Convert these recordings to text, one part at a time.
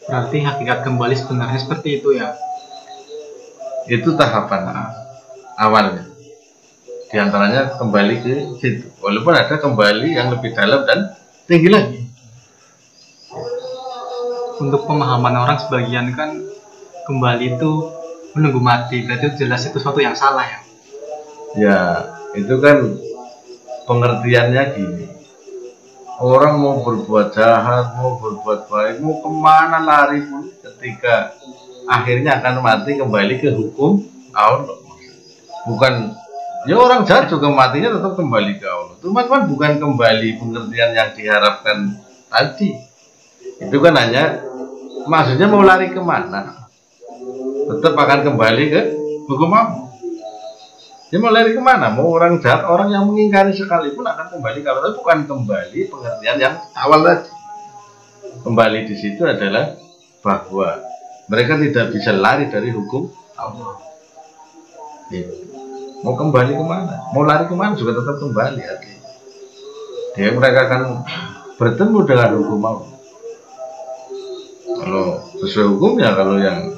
Berarti hakikat kembali sebenarnya seperti itu ya. Itu tahapan awalnya. Di antaranya kembali ke situ. Walaupun ada kembali yang lebih dalam dan tinggi lagi. Untuk pemahaman orang sebagian kan kembali itu menunggu mati. Berarti jelas itu sesuatu yang salah ya. Ya, itu kan pengertiannya gini. Orang mau berbuat jahat, mau berbuat baik, mau kemana lari pun ketika akhirnya akan mati kembali ke hukum Allah. Bukan, ya orang jahat juga matinya tetap kembali ke Allah. Cuman kan bukan kembali pengertian yang diharapkan tadi. Itu kan hanya maksudnya mau lari kemana? Tetap akan kembali ke hukum Allah. Dia mau lari kemana? Mau orang jahat, orang yang mengingkari sekalipun akan kembali ke Allah. Bukan kembali pengertian yang awal tadi. Kembali di situ adalah bahwa mereka tidak bisa lari dari hukum Allah. Mau kembali kemana? Mau lari kemana juga tetap kembali. Dia mereka akan bertemu dengan hukum Allah. Kalau sesuai hukumnya, kalau yang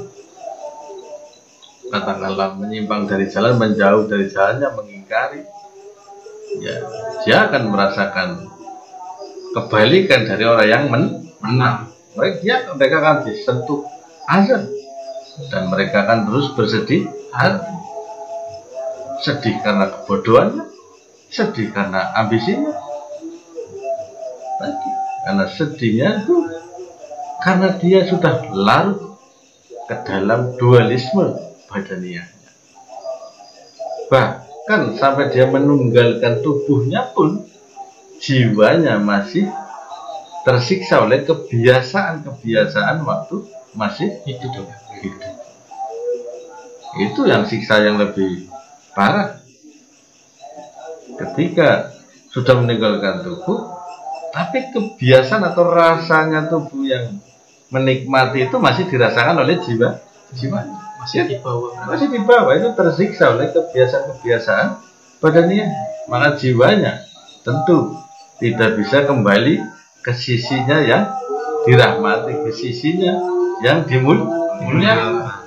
katakanlah menyimpang dari jalan, menjauh dari jalannya, mengingkari, ya dia akan merasakan kebalikan dari orang yang menang. Mereka akan disentuh azab dan mereka akan terus bersedih hati. Sedih karena kebodohannya, sedih karena ambisinya, karena sedihnya itu karena dia sudah larut ke dalam dualisme badaniahnya. Bahkan sampai dia menunggalkan tubuhnya pun jiwanya masih tersiksa oleh kebiasaan-kebiasaan waktu masih hidup. Itu yang siksa yang lebih parah. Ketika sudah meninggalkan tubuh, tapi kebiasaan atau rasanya tubuh yang menikmati itu masih dirasakan oleh jiwanya. Masih di bawah itu tersiksa oleh kebiasaan-kebiasaan badaniah. Maka jiwanya tentu tidak bisa kembali ke sisinya yang dirahmati, ke sisinya yang dimuliakan.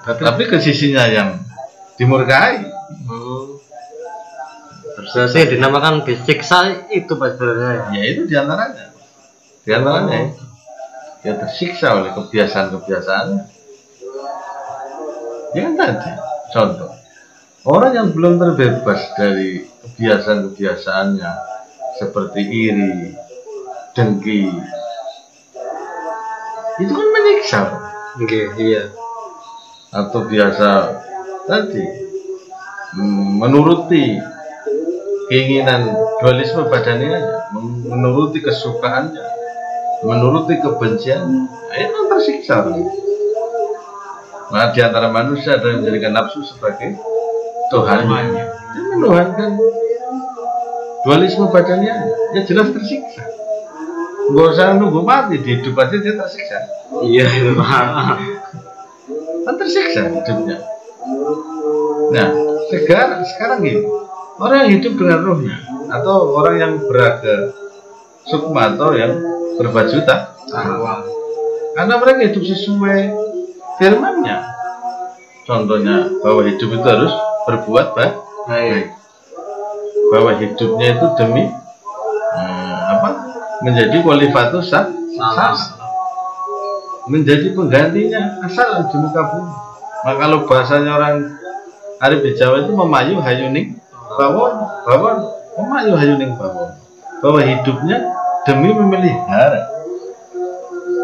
Tapi ke sisinya yang dimurkai. Terus yang dinamakan disiksa itu Pak sebenarnya. Ya itu diantaranya. Diantaranya dia tersiksa oleh kebiasaan-kebiasaan. Ya kan tadi contoh orang yang belum terbebas dari kebiasaan-kebiasaannya seperti iri, dengki, itu kan menyiksa. Iya. Atau biasa tadi menuruti keinginan dualisme badanianya, menuruti kesukaannya, menuruti kebencian, itu tersiksa. Nah, di antara manusia ada yang menjadikan nafsu sebagai Tuhannya. Dia menuhankan dualisme badannya, ya jelas tersiksa. Nggak usah nunggu mati, di hidup aja dia tersiksa. Iya, kan tersiksa hidupnya. Nah, sekarang gini, orang yang hidup dengan rohnya, atau orang yang beraga sukma atau yang berbaju takwa, karena mereka hidup sesuai firman-Nya. Contohnya bahwa hidup itu harus berbuat baik, bahwa hidupnya itu demi menjadi walifatus salah, menjadi penggantinya asal di muka bumi. Maka kalau bahasanya orang Arab di Jawa itu memayu hayuning bawon, memayu hayuning bawon, bahwa hidupnya demi memelihara,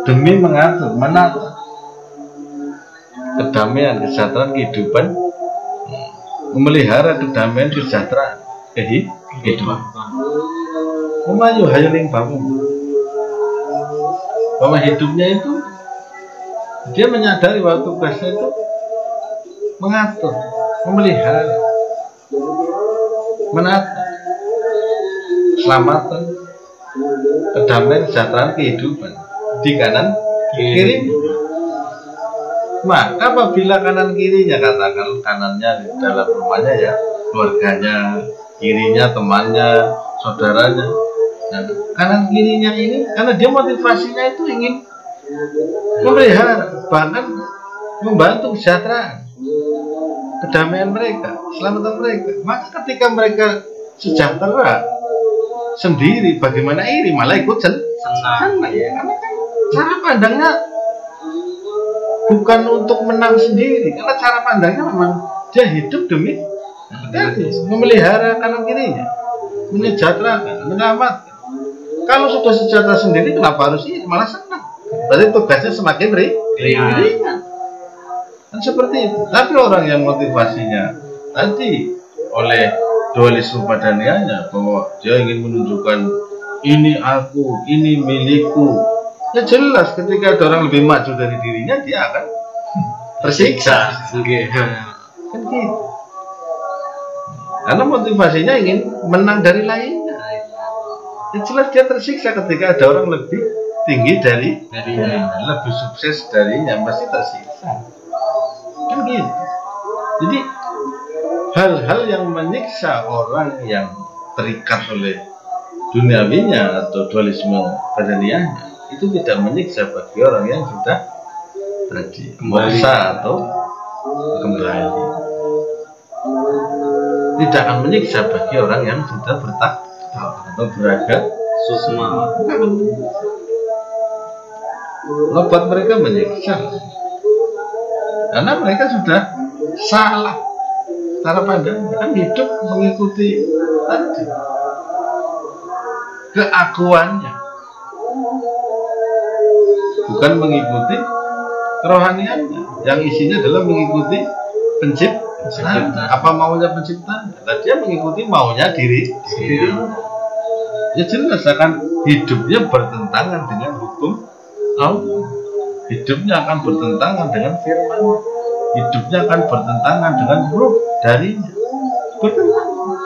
demi mengatur, menata kedamaian, kesejahteraan kehidupan, memelihara kedamaian, kesejahteraan kehidupan. Memayu hayuning bawon, bahwa hidupnya itu dia menyadari bahwa tugasnya itu mengatur, memelihara, menata keselamatan, kedamaian, kesejahteraan kehidupan di kanan kiri. Maka apabila kanan kirinya, katakan kanannya di dalam rumahnya ya keluarganya, kirinya temannya, saudaranya, Nah, kanan kirinya ini karena dia motivasinya itu ingin memelihara, bahkan membantu kesejahteraan, kedamaian mereka, keselamatan mereka. Maka ketika mereka sejahtera sendiri, bagaimana iri, malah ikut senang ya. Karena kan cara pandangnya bukan untuk menang sendiri, karena cara pandangnya memang dia hidup demi memelihara kanan kirinya, menyejahterakan, menyelamatkan. Kalau sudah sejahtera sendiri, kenapa harus iri, malah senang? Berarti tugasnya semakin ringan. Kan seperti itu. Tapi orang yang motivasinya tadi oleh dualisme pada niatnya, bahwa dia ingin menunjukkan ini aku, ini milikku, ya jelas ketika ada orang lebih maju dari dirinya, dia akan tersiksa. Kan gitu. Karena motivasinya ingin menang dari lainnya. Ya jelas dia tersiksa ketika ada orang lebih tinggi darinya, lebih sukses darinya, pasti tersiksa. Kan gitu. Jadi hal-hal yang menyiksa orang yang terikat oleh duniawinya atau dualisme badaniahnya itu tidak menyiksa bagi orang yang sudah tadi moksa atau kembali. Tidak akan menyiksa bagi orang yang sudah bertakwa atau beragam susma. Buat mereka menyiksa karena mereka sudah salah cara pandang, kan hidup mengikuti tadi keakuannya, bukan mengikuti kerohaniannya yang isinya adalah mengikuti pencipta. Apa maunya pencipta? Nah, dia mengikuti maunya diri. Ya jelas akan hidupnya bertentangan dengan hukum Allah. Hidupnya akan bertentangan dengan firman. Hidupnya akan bertentangan dengan huruf darinya. Bertentangan.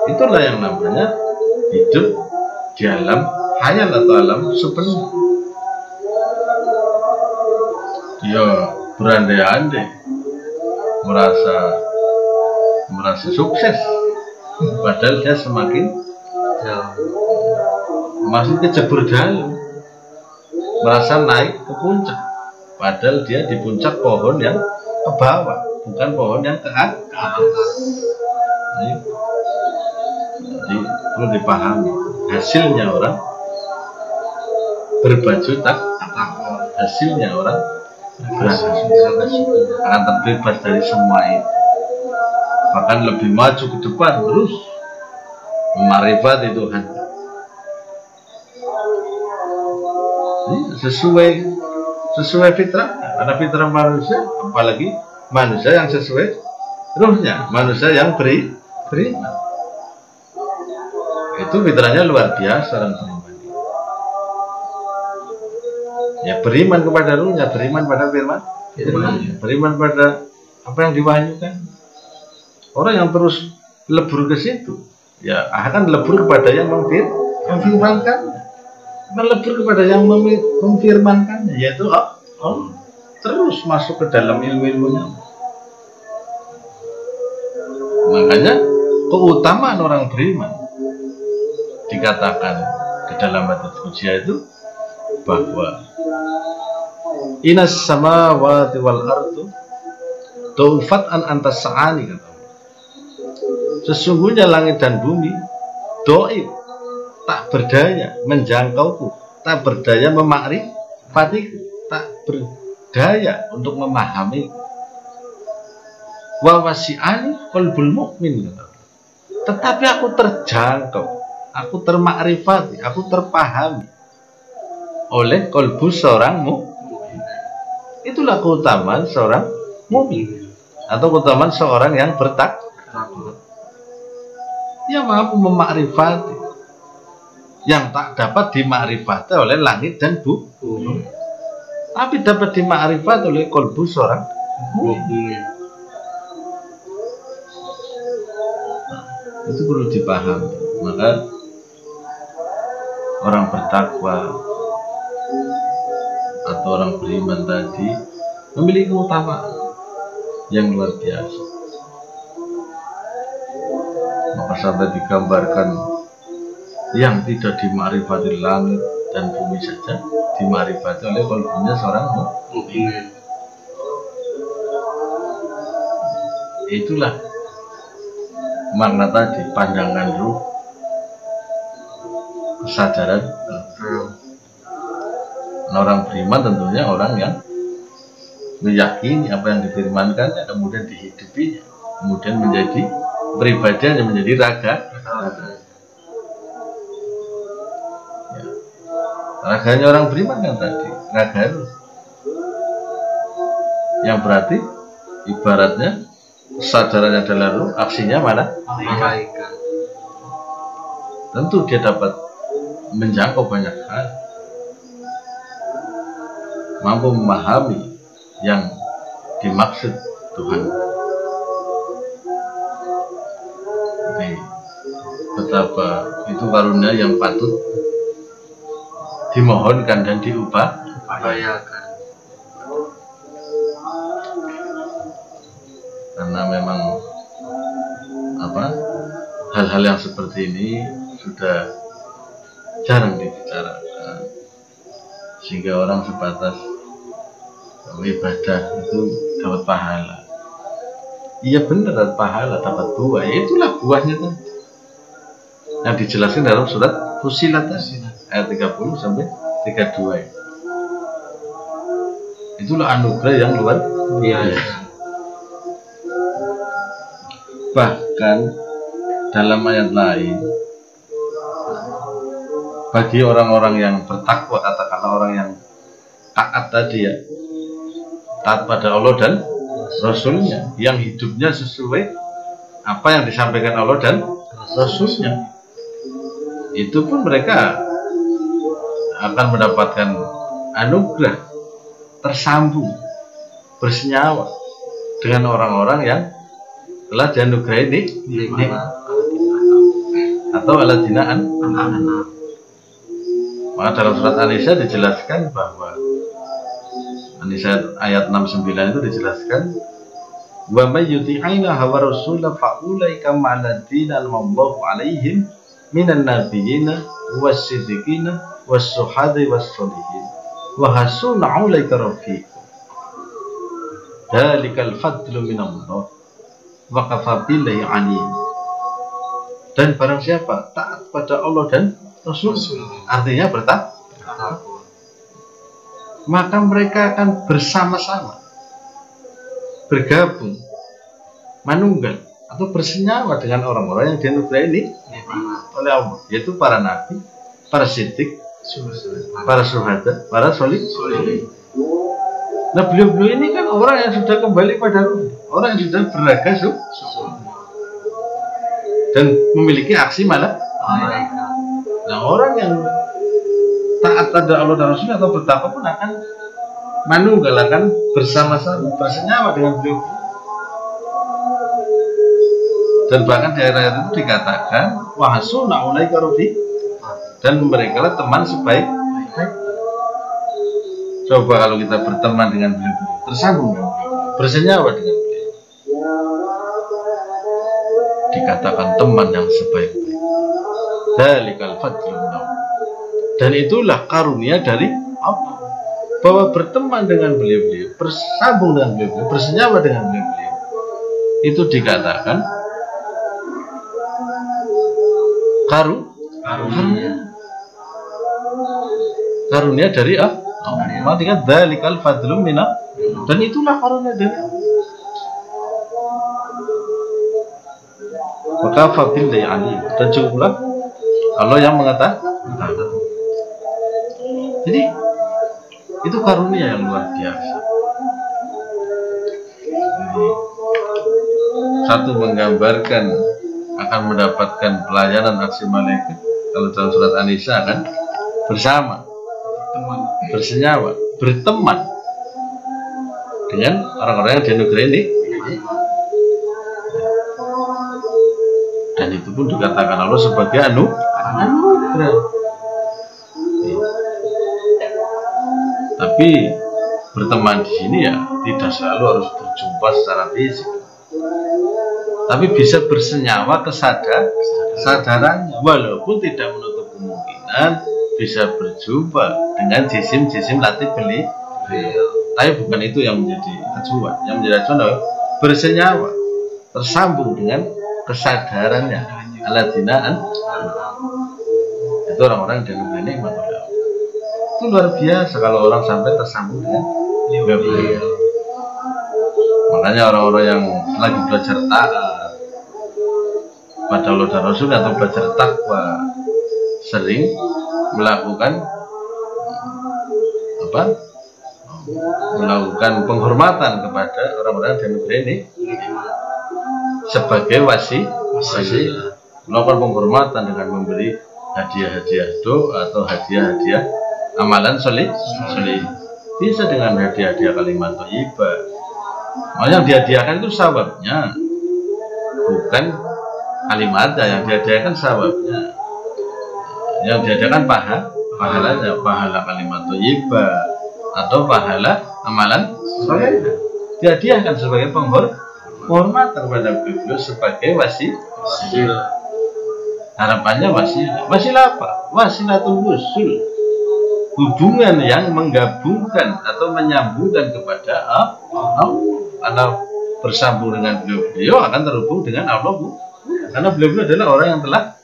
Itulah yang namanya hidup di alam hayal atau alam sepenuhnya. Dia berandai-andai merasa sukses, padahal dia semakin masih kecebur dalam, merasa naik ke puncak, padahal dia di puncak pohon yang ke bawah, bukan pohon yang ke atas. Jadi perlu dipahami hasilnya orang berbaju takwa, hasilnya orang akan terbebas dari semua itu, bahkan lebih maju ke depan terus memarifati Tuhan. Sesuai fitrah, karena fitrah manusia, apalagi manusia yang sesuai ruhnya, manusia yang beriman. Itu fitrahnya luar biasa orang beriman. Ya beriman kepada ruhnya, beriman pada firman, beriman pada apa yang diwahyukan. Orang yang terus lebur ke situ, ya akan lebur kepada yang memfirmankan, melebur kepada yang memfirmankannya, yaitu terus masuk ke dalam ilmu-ilmunya. Makanya keutamaan orang beriman dikatakan di dalam hadits qudsi itu bahwa inas samawati wal ardu tufat an antas sa'ani, kata Allah. Sesungguhnya langit dan bumi doib, tak berdaya menjangkauku, tak berdaya memakrifatiku, tak berdaya untuk memahami. Wa wasi'ani qalbul mu'min, kata Allah. Tetapi aku terjangkau, aku termakrifati, aku terpahami oleh kolbu seorang mukmin. Itulah keutamaan seorang mukmin atau keutamaan seorang yang bertakwa. Dia mampu memakrifati yang tak dapat dimakrifati oleh langit dan bumi, tapi dapat dimakrifati oleh kolbu seorang mukmin. Itu perlu dipahami. Maka orang bertakwa atau orang beriman tadi memiliki keutamaan yang luar biasa. Maka sampai digambarkan yang tidak dimakrifati langit dan bumi saja, dimakrifati oleh qalbunya seorang mukmin. Itulah makna tadi, pandangan ruh, kesadaran. Orang beriman tentunya orang yang meyakini apa yang difirmankannya, kemudian dihidupinya, kemudian menjadi peribadiannya, menjadi raga. Ya. Raganya orang beriman kan tadi, raga ruh. Yang berarti ibaratnya kesadarannya adalah ruh, aksinya mana? Malaikat. Tentu dia dapat menjangkau banyak hal, mampu memahami yang dimaksud Tuhan. Jadi, betapa itu karunia yang patut dimohonkan dan diupayakan. Karena memang hal-hal yang seperti ini sudah jarang dibicarakan, sehingga orang sebatas ibadah itu dapat pahala. Iya benar, dapat pahala, dapat buah. Ya, itulah buahnya tuh yang dijelaskan dalam surat Fussilat ayat 30 sampai 32. Itulah anugerah yang luar biasa. Bahkan dalam ayat lain, bagi orang-orang yang bertakwa, katakanlah orang yang taat tadi ya, taat pada Allah dan Rasulnya, yang hidupnya sesuai apa yang disampaikan Allah dan Rasulnya, itu pun mereka akan mendapatkan anugerah, tersambung, bersenyawa dengan orang-orang yang telah dianugerahi nikmat atau aladinaan. Maka dalam surat An-Nisa dijelaskan bahwa An-Nisa ayat 69 itu dijelaskan, wa may yuti'ina hawa rasula fa ulaika ma'alladina almallahu alaihim minan nabiyina was-siddiqina was-suhadi was-solihin wa hasuna ulaika rafiqa dalikal fadlu minallah wa kafa billahi alim. Dan barang siapa taat pada Allah dan Rasul, artinya bertakwa, maka mereka akan bersama-sama bergabung, manunggal atau bersenyawa dengan orang-orang yang dianugerahi ini oleh Allah, yaitu para nabi, para siddiq, para syuhada, para solih. Nah, beliau-beliau ini kan orang yang sudah kembali pada ruh, orang yang sudah beraga dan memiliki aksi mana? Nah, orang yang taat pada Allah dan Rasul atau bertakwa pun akan manunggal, akan bersama-sama bersenyawa dengan beliau. Dan bahkan di ayat itu dikatakan wahasuna ulaika rafiq, dan mereka lah teman sebaik. Coba kalau kita berteman dengan beliau, tersambung, bersenyawa dengan beliau, dikatakan teman yang sebaik-baik. Dalikal fadlu minallah. Dan itulah karunia dari Allah, bahwa berteman dengan beliau-beliau, bersambung dengan beliau-beliau, bersenyawa dengan beliau-beliau, itu dikatakan karunia dari Allah. Maka dalikal fadlu minallah, dan itulah karunia dari Allah. Maka fabillahi alim, dan cukuplah Allah yang mengatakan. Jadi itu karunia yang luar biasa. Jadi, satu menggambarkan akan mendapatkan pelayanan aksi malaikat. Kalau dalam surat An-Nisa kan bersama, bersenyawa, berteman dengan orang-orang yang dianugerahi ini. Dan itu pun dikatakan Allah sebagai anugerah. Tapi berteman di sini ya tidak selalu harus berjumpa secara fisik, tapi bisa bersenyawa kesadarannya, walaupun tidak menutup kemungkinan bisa berjumpa dengan jisim-jisim latih beliau. Tapi bukan itu yang menjadi acuan. Yang menjadi acuan adalah bersenyawa, tersambung dengan kesadarannya. Aladinaan itu orang-orang yang nikmat oleh Allah. Itu luar biasa kalau orang sampai tersambung dengan beliau. Makanya orang-orang yang lagi belajar taat pada Allah dan Rasul atau belajar takwa sering melakukan melakukan penghormatan kepada orang-orang dan ini sebagai wasi melakukan penghormatan dengan memberi hadiah-hadiah doa atau hadiah-hadiah amalan soleh bisa dengan hadiah-hadiah kalimat thayyibah. Yang dihadiahkan itu sababnya, bukan kalimatnya. Yang dihadiahkan sababnya, yang dihadiahkan pahalanya, pahala kalimat thayyibah atau pahala amalan soleh. Dihadiahkan sebagai penghormatan kepada beliau sebagai wasilah. Harapannya wasilah apa? Wasilatul wusul, hubungan yang menggabungkan atau menyambungkan kepada Allah. Karena bersambung dengan beliau akan terhubung dengan Allah, karena beliau adalah orang yang telah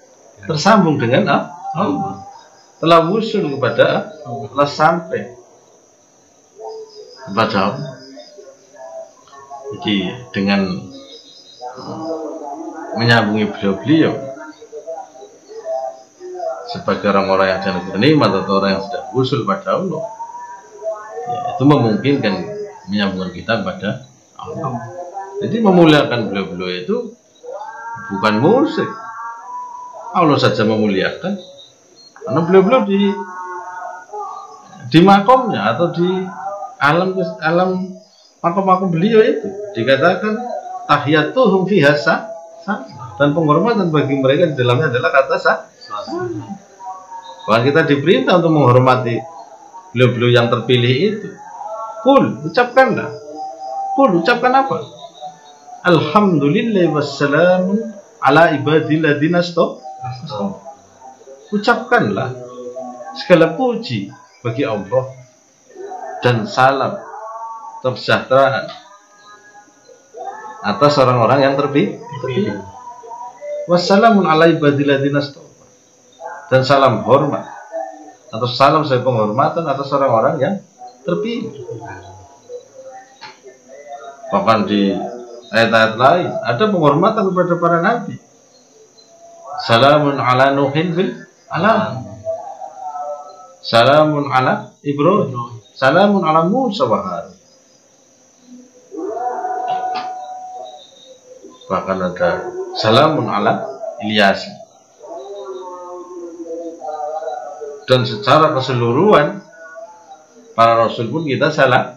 tersambung dengan Allah, telah wusul kepada Allah sampai kepada Allah. Jadi dengan menyambungi beliau sebagai orang-orang yang jangan nikmat atau orang yang sudah wusul pada Allah, ya, itu memungkinkan menyambungkan kita pada Allah. Jadi memuliakan beliau-beliau itu bukan musik. Allah saja memuliakan karena beliau-beliau di makomnya atau di alam makom beliau itu dikatakan tahiyatuhum fiha dan penghormatan bagi mereka di dalamnya adalah kata sah. Bahkan kita diperintah untuk menghormati beliau-beliau yang terpilih itu. Ucapkan apa? Alhamdulillah wassalamun ala ibadilladina ucapkanlah segala puji bagi Allah dan salam kesejahteraan atas orang-orang yang terpilih. Wassalamun ala ibadilladina dan salam hormat atau salam sebagai penghormatan atas orang-orang yang terpilih. Bahkan di ayat-ayat lain ada penghormatan kepada para nabi. Salamun ala Nuhin fil alam, salamun ala Ibrahim, salamun ala Musa wa Harun. Bahkan ada salamun ala Ilyas. Dan secara keseluruhan para rasul pun kita salam.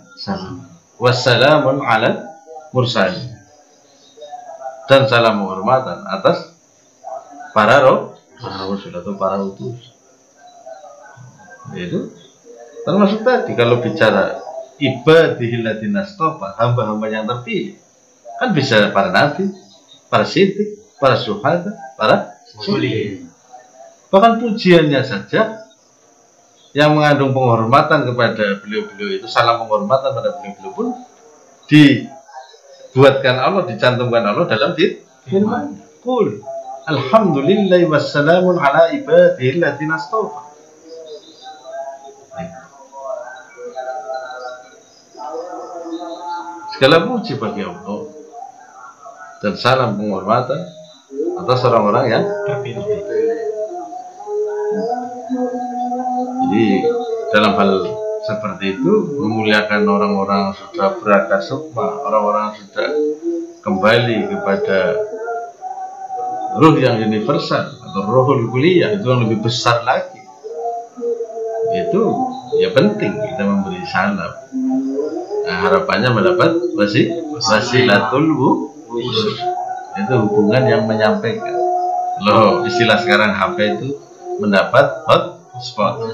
Wassalamun ala mursalin, dan salam penghormatan atas para rasul atau para utus. Itu termasuk tadi kalau bicara ibadihil ladzina astafa, hamba-hamba yang terpilih, kan bisa para nabi, para siddiq, para syuhada, para sholihin. Bahkan pujiannya saja yang mengandung penghormatan kepada beliau-beliau itu, salam penghormatan pada beliau-beliau pun dibuatkan Allah, dicantumkan Allah dalam firman. Qul alhamdulillahi wassalamun ala ibadihil ladzina astafa. Segala puji bagi Allah dan salam penghormatan atas orang-orang yang terpilih. Jadi dalam hal seperti itu memuliakan orang-orang sudah berakar sukma, orang-orang sudah kembali kepada ruh yang universal atau ruhul kuliah, itu yang lebih besar lagi. Itu ya penting kita memberi salam. Nah, harapannya mendapat wasilatul wusul. Itu hubungan yang menyampaikan. Loh, istilah sekarang HP itu mendapat hotspot.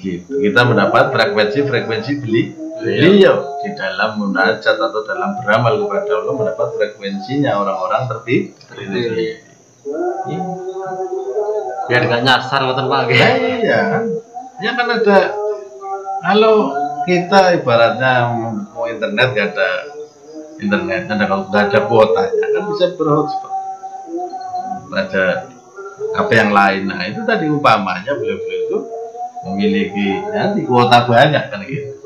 Gitu. Kita mendapat frekuensi beliau di dalam munajat atau dalam beramal kepada Allah, mendapat frekuensinya orang-orang terpilih. Biar gak nyasar ngoten Pak. Nah, iya kan, ya kan ada, kalau kita ibaratnya mau internet gak ada internet, kalau nggak ada kuotanya kan bisa berhotspot, ada apa yang lain. Nah itu tadi umpamanya beliau-beliau itu memiliki nanti kuota banyak kan gitu.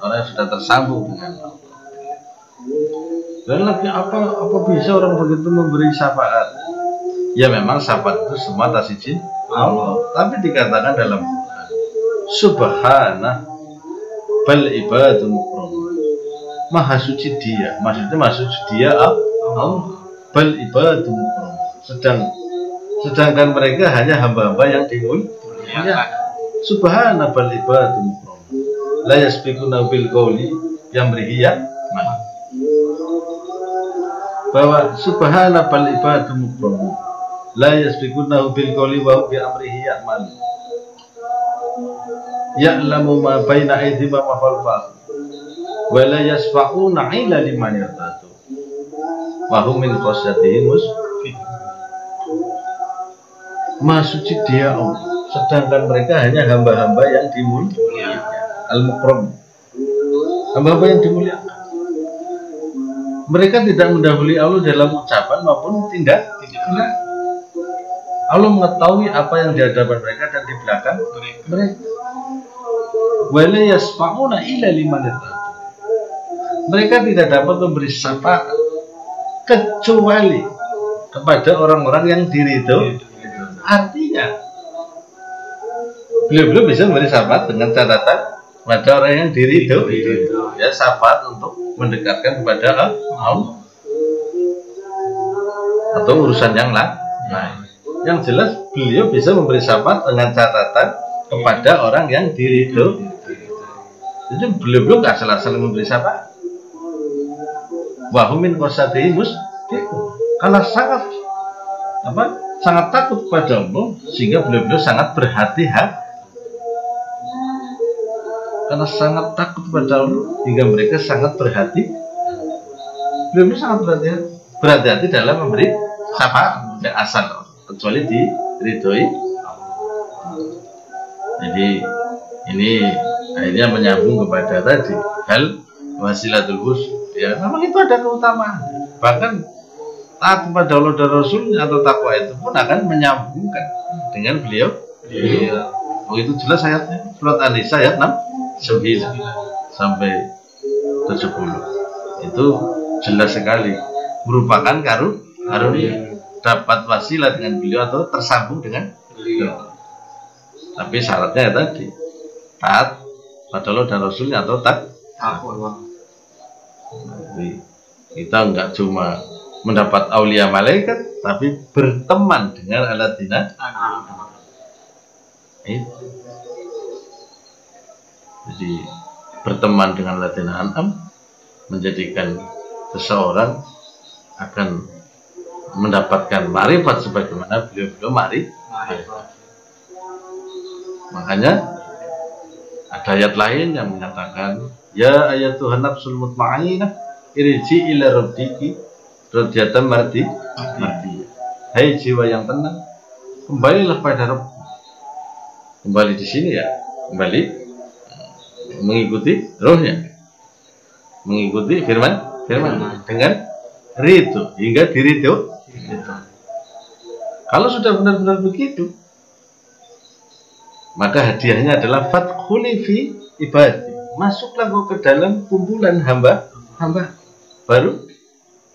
Orang yang sudah tersambung dengan Allah. Dan lagi apa bisa orang begitu memberi syafaat? Ya memang syafaat itu semua atas izin Allah. Tapi dikatakan dalam Quran, Subhanah bal ibadu mukramun. Maha suci Dia. Maksudnya maha suci Dia Allah. Bal ibadu mukramun. Sedangkan mereka hanya hamba-hamba yang dimuliakan. Subhanah bal ibadu mukramun. La yasbiquna bil qawli yamrihi man. Bahwa subhana bal ibadu mukramun la yasbiqunahu bil qawli wa bi amrihi ya'mal ya'lamu ma baina aydihim wa ma khalfahum wa la yasfa'una illa liman yartadu wa hum min khasyatihi mushfiqun. Maha suci Dia Allah, sedangkan mereka hanya hamba-hamba yang dimuliakan, al-mukram, hamba-hamba yang dimuliakan. Mereka tidak mendahului Allah dalam ucapan maupun tindak. Allah mengetahui apa yang di hadapan mereka dan di belakang mereka. Wala yasfa'una illa liman yartadu. Mereka tidak dapat memberi syafaat kecuali kepada orang-orang yang diridhoi. Artinya beliau bisa memberi syafaat dengan catatan pada orang yang diridhoi. Ya, syafaat untuk mendekatkan kepada Allah atau urusan yang lain. Yang jelas beliau bisa memberi syafaat dengan catatan kepada orang yang diridhoi. Jadi beliau nggak asal-asal memberi syafaat. Wa hum min khasyatihi mushfiqun. Karena sangat takut kepada Allah, sehingga beliau sangat berhati-hati. Karena sangat takut kepada Allah hingga mereka sangat berhati. Beliau sangat berhati-hati dalam memberi syafaat, tidak asal kecuali diridhoi. Jadi ini akhirnya menyambung kepada tadi hal wasilatul husn. Ya memang itu ada keutamaan. Bahkan taat kepada Allah dan Rasulnya atau takwa itu pun akan menyambungkan dengan beliau. Oh itu jelas ayatnya, surat An-Nisa ayat 9 sampai 70. Itu jelas sekali merupakan karunia, dapat wasilah dengan beliau atau tersambung dengan beliau. Tapi syaratnya ya tadi taat pada Allah dan Rasulnya atau takwa. Jadi kita enggak cuma mendapat aulia malaikat, tapi berteman dengan alladzina itu. Jadi berteman dengan alladzina an'am menjadikan seseorang akan mendapatkan ma'rifat sebagaimana beliau ma'rifat. Makanya ada ayat lain yang menyatakan, ya ayatuhan nafsul mutma'inah irji ila rabbiki radiyatan mardiyah. Hai jiwa yang tenang, kembalilah pada Rabb. Kembali di sini ya, kembali mengikuti rohnya, mengikuti firman dengan ridho hingga diridho. Kalau sudah benar-benar begitu, maka hadiahnya adalah fadkhuli fi ibadi. Masuklah kau ke dalam kumpulan hamba baru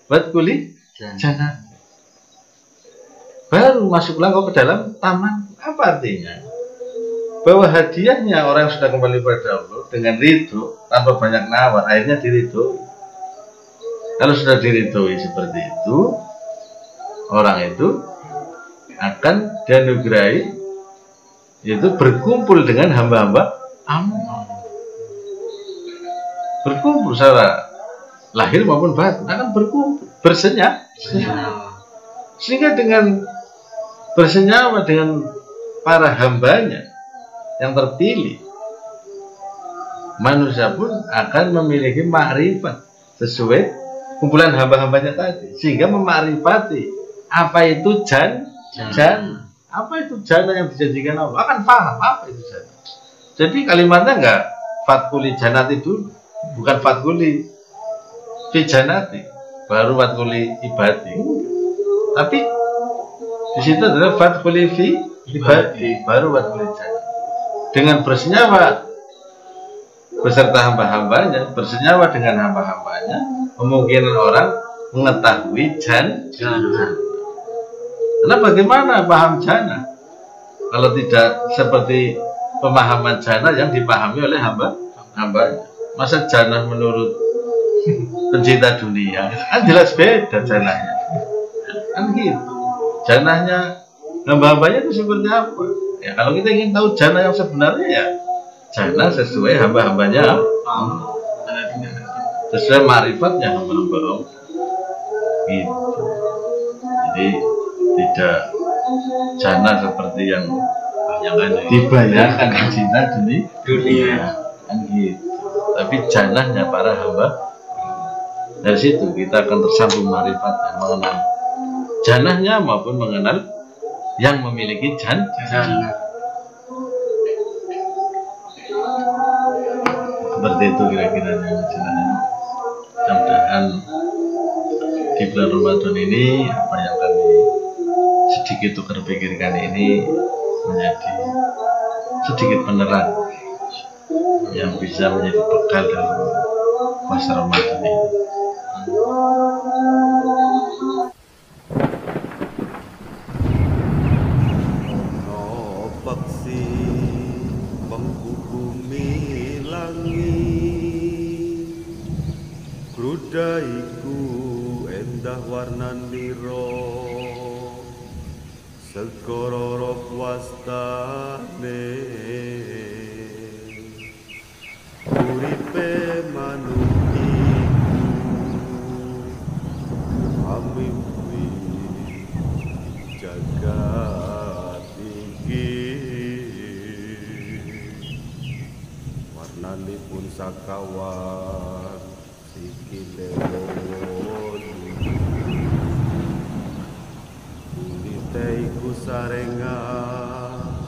fadkhuli jannah. Baru masuklah kau ke dalam taman. Apa artinya? Bahwa hadiahnya orang yang sudah kembali pada Allah dengan ridho tanpa banyak nawar, akhirnya diridhoi. Kalau sudah diridhoi seperti itu, orang itu akan dianugerahi yaitu berkumpul dengan hamba-hamba Allah. Berkumpul secara lahir maupun batin akan berkumpul, bersenyawa. Sehingga dengan bersenyawa dengan para hambanya yang terpilih, manusia pun akan memiliki makrifat sesuai kumpulan hamba-hambanya tadi, sehingga memakrifati apa itu Jana. Apa itu jana yang dijanjikan Allah? Akan paham apa itu jana. Jadi kalimatnya enggak fatkuli janati dulu, bukan fatkuli fi janati, baru fatkuli ibadi. Tapi di situ adalah fatkuli fi ibadi, baru fatkuli jana. Dengan bersenyawa beserta hamba-hambanya, bersenyawa dengan hamba-hambanya, kemungkinan orang mengetahui jana. Karena bagaimana paham jana kalau tidak seperti pemahaman jana yang dipahami oleh hamba-hambanya? Masa jana menurut pencinta dunia kan jelas beda janahnya, kan gitu. Janahnya hamba-hambanya itu seperti apa? Ya kalau kita ingin tahu jana yang sebenarnya ya jana sesuai hamba-hambanya, sesuai ma'rifatnya hamba-hamba Allah. Gitu. Jadi tidak jana seperti yang dibayangkan di cinta dunia kan gitu. Tapi janahnya para hamba, dari situ kita akan tersambung ma'rifatnya, mengenal janahnya maupun mengenal yang memiliki jana. Seperti itu kira-kira yang mudah-mudahan di bulan Ramadan ini apa yang kami sedikit tukar pikirkan ini menjadi sedikit penerang yang bisa menjadi bekal dalam puasa Ramadan ini. Paksi menghubungi langit, grudaiku endah warnaniro, segororok wastane, uripe manukiku, amimpi jagat iki, warnanipun sakawan sikile iku sarengan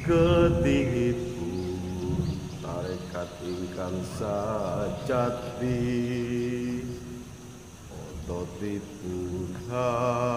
ketihipun tarekat ingkang sajati ototipun hakeka